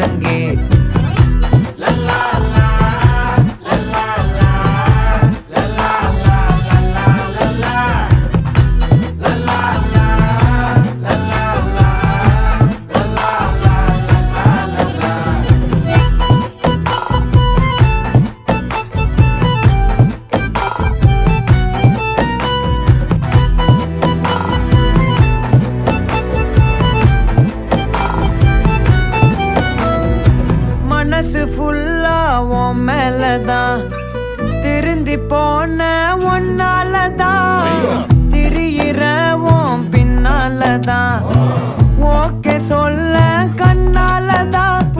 முழங்கே. மனசு ஃபுல்லா உன் மேலதான், திருந்தி போன ஒன்னாலதான், திரியிற உன் பின்னாலதான், ஓகே சொல்ல கண்ணாலதான்,